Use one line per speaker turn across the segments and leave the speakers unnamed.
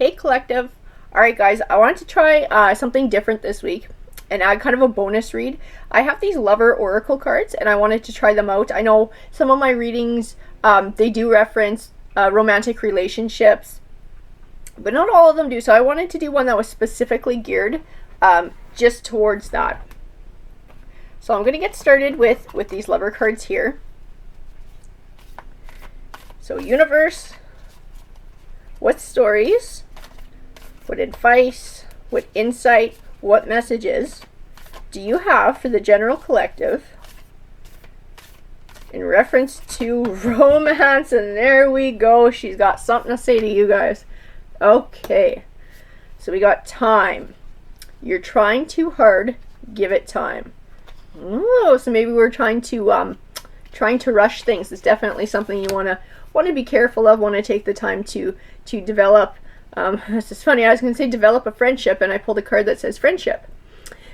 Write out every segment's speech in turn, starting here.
Hey collective. Alright guys, I wanted to try something different this week and add kind of a bonus read. I have these Lover Oracle cards and I wanted to try them out. I know some of my readings, they do reference romantic relationships, but not all of them do. So I wanted to do one that was specifically geared just towards that. So I'm going to get started with these Lover cards here. So universe, what stories, what advice, what insight, what messages do you have for the general collective in reference to romance? And there we go. She's got something to say to you guys. Okay. So we got time. You're trying too hard. Give it time. Oh, so maybe we're trying to rush things. It's definitely something you want to be careful of. Want to take the time to develop. This is funny. I was going to say develop a friendship, and I pulled a card that says friendship.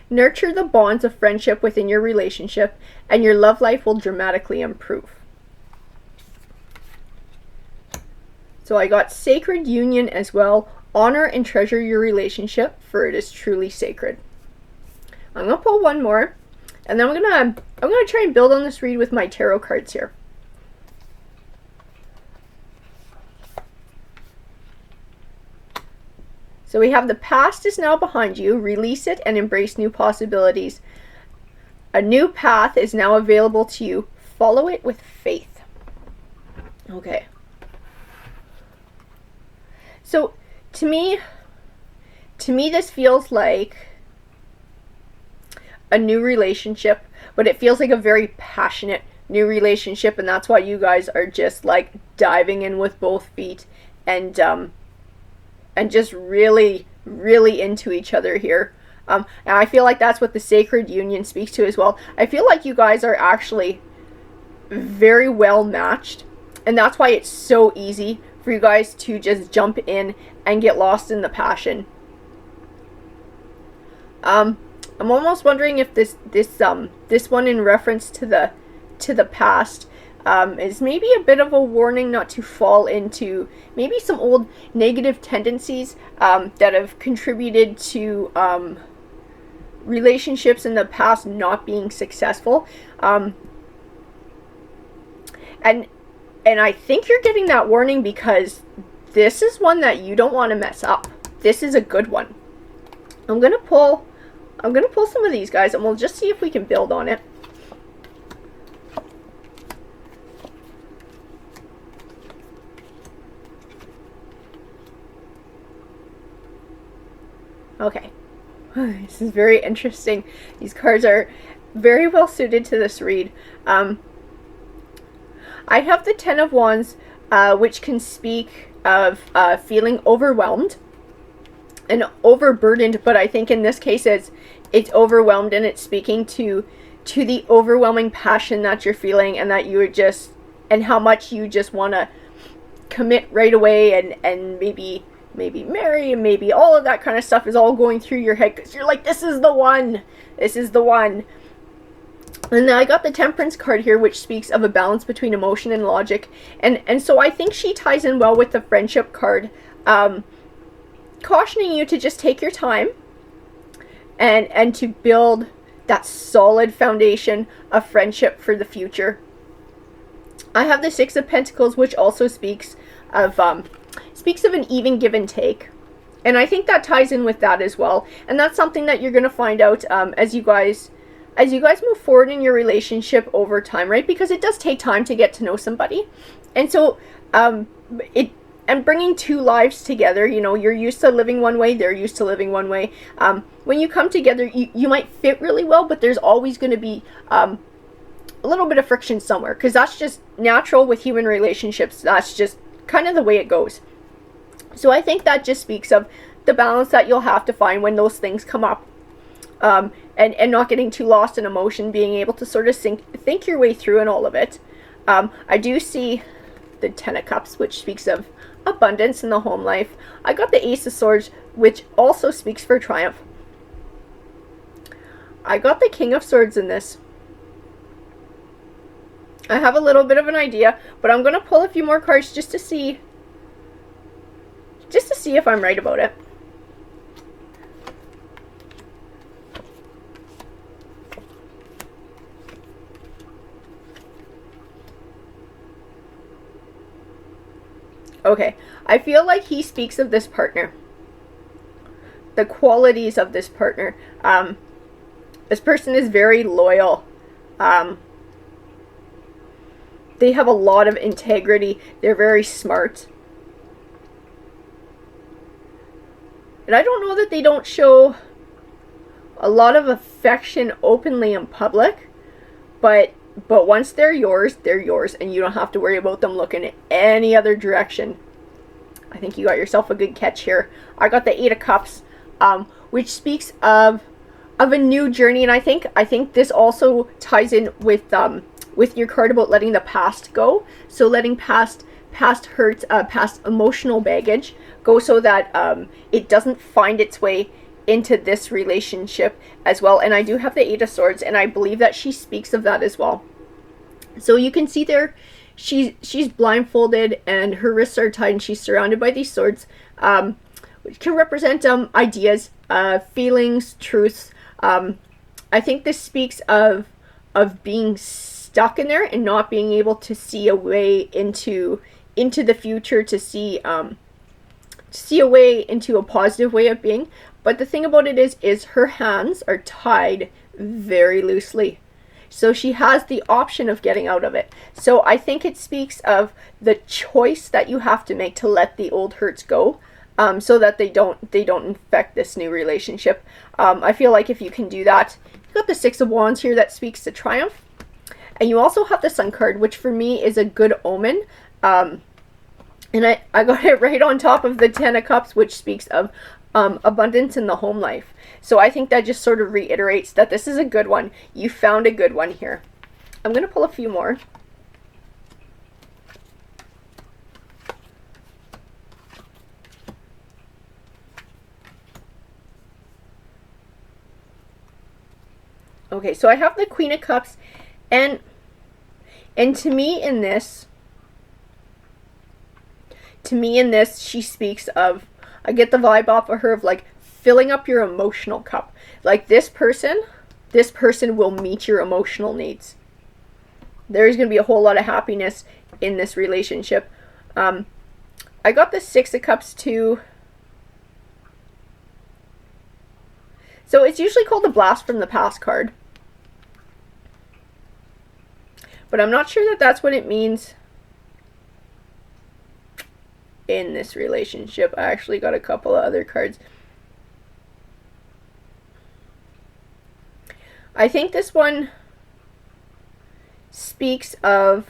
Nurture the bonds of friendship within your relationship, and your love life will dramatically improve. So I got sacred union as well. Honor and treasure your relationship, for it is truly sacred. I'm gonna pull one more, and then I'm gonna try and build on this read with my tarot cards here. So we have the past is now behind you. Release it and embrace new possibilities. A new path is now available to you. Follow it with faith. Okay. So to me this feels like a new relationship, but it feels like a very passionate new relationship, and that's why you guys are just like diving in with both feet and just really into each other here. And I feel like that's what the sacred union speaks to as well. I feel like you guys are actually very well matched, and that's why it's so easy for you guys to just jump in and get lost in the passion. I'm almost wondering if this one in reference to the past is maybe a bit of a warning not to fall into maybe some old negative tendencies that have contributed to relationships in the past not being successful. And I think you're getting that warning because this is one that you don't want to mess up. This is a good one. I'm gonna pull some of these guys, and we'll just see if we can build on it. Okay. This is very interesting. These cards are very well suited to this read. I have the Ten of Wands, which can speak of feeling overwhelmed and overburdened, but I think in this case it's overwhelmed, and it's speaking to the overwhelming passion that you're feeling, and that you are just, and how much you just want to commit right away, and maybe marry, and maybe all of that kind of stuff is all going through your head because you're like, this is the one. And then I got the Temperance card here, which speaks of a balance between emotion and logic, and so I think she ties in well with the Friendship card, cautioning you to just take your time and to build that solid foundation of friendship for the future. I have the Six of Pentacles, which also speaks of an even give and take, and I think that ties in with that as well. And that's something that you're going to find out as you guys move forward in your relationship over time, right? Because it does take time to get to know somebody, and so and bringing two lives together, you know, you're used to living one way, they're used to living one way. When you come together, you might fit really well, but there's always going to be a little bit of friction somewhere, because that's just natural with human relationships. That's just kind of the way it goes. So I think that just speaks of the balance that you'll have to find when those things come up, and not getting too lost in emotion, being able to sort of think your way through in all of it. I do see the Ten of Cups, which speaks of abundance in the home life. I got the Ace of Swords, which also speaks for triumph. I got the King of Swords in this. I have a little bit of an idea, but I'm going to pull a few more cards just to see see if I'm right about it. Okay, I feel like he speaks of this partner. The qualities of this partner. This person is very loyal. They have a lot of integrity. They're very smart. And I don't know that they don't show a lot of affection openly in public, but once they're yours, and you don't have to worry about them looking at any other direction. I think you got yourself a good catch here. I got the Eight of Cups, which speaks of a new journey, and I think this also ties in with your card about letting the past go. So letting past hurts, past emotional baggage go, so that it doesn't find its way into this relationship as well. And I do have the Eight of Swords, and I believe that she speaks of that as well. So you can see there, she's blindfolded and her wrists are tied, and she's surrounded by these swords, which can represent ideas, feelings, truths. I think this speaks of being stuck in there and not being able to see a way into the future, to see a way into a positive way of being. But the thing about it is her hands are tied very loosely. So she has the option of getting out of it. So I think it speaks of the choice that you have to make to let the old hurts go, so that they don't infect this new relationship. I feel like if you can do that, you've got the Six of Wands here that speaks to triumph. And you also have the Sun card, which for me is a good omen. And I got it right on top of the Ten of Cups, which speaks of abundance in the home life. So I think that just sort of reiterates that this is a good one. You found a good one here. I'm going to pull a few more. Okay, so I have the Queen of Cups, and to me in this, she speaks of, I get the vibe off of her of like filling up your emotional cup. Like this person will meet your emotional needs. There's going to be a whole lot of happiness in this relationship. I got the Six of Cups too. So it's usually called the Blast from the Past card. But I'm not sure that that's what it means in this relationship. I actually got a couple of other cards. I think this one speaks of,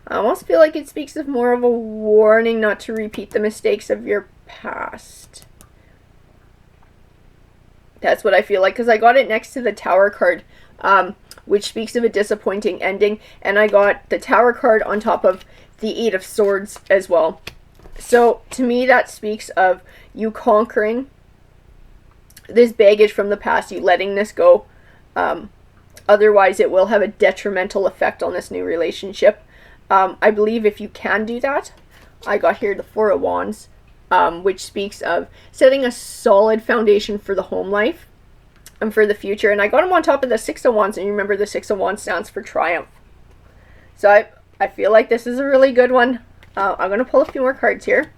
I almost feel like it speaks of more of a warning not to repeat the mistakes of your past. That's what I feel like, because I got it next to the Tower card, which speaks of a disappointing ending, and I got the Tower card on top of the Eight of Swords as well. So to me that speaks of you conquering this baggage from the past, you letting this go. Otherwise it will have a detrimental effect on this new relationship. I believe if you can do that, I got here the Four of Wands, which speaks of setting a solid foundation for the home life and for the future. And I got them on top of the Six of Wands, and you remember the Six of Wands stands for triumph. So I feel like this is a really good one. I'm going to pull a few more cards here.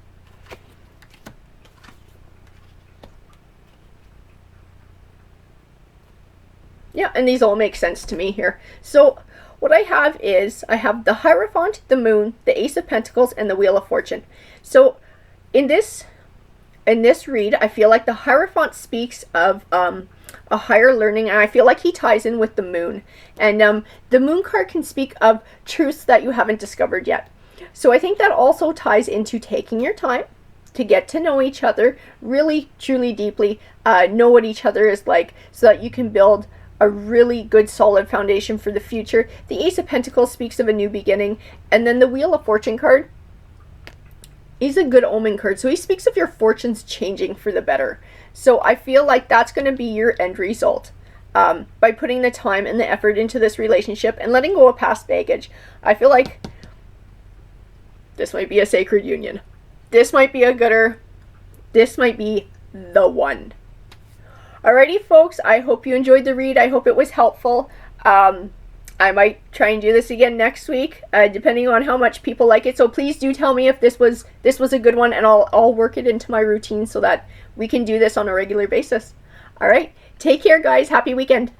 Yeah, and these all make sense to me here. So what I have is, I have the Hierophant, the Moon, the Ace of Pentacles, and the Wheel of Fortune. So in this read, I feel like the Hierophant speaks of a higher learning, and I feel like he ties in with the Moon. And the Moon card can speak of truths that you haven't discovered yet. So I think that also ties into taking your time to get to know each other really, truly, deeply, know what each other is like, so that you can build a really good solid foundation for the future. The Ace of Pentacles speaks of a new beginning, and then the Wheel of Fortune card is a good omen card. So he speaks of your fortunes changing for the better. So I feel like that's going to be your end result, by putting the time and the effort into this relationship and letting go of past baggage. I feel like this might be a sacred union. this might be a gooder. This might be the one. Alrighty, folks, I hope you enjoyed the read. I hope it was helpful. I might try and do this again next week, depending on how much people like it. So please do tell me if this was a good one, and I'll work it into my routine so that we can do this on a regular basis. All right, take care, guys. Happy weekend.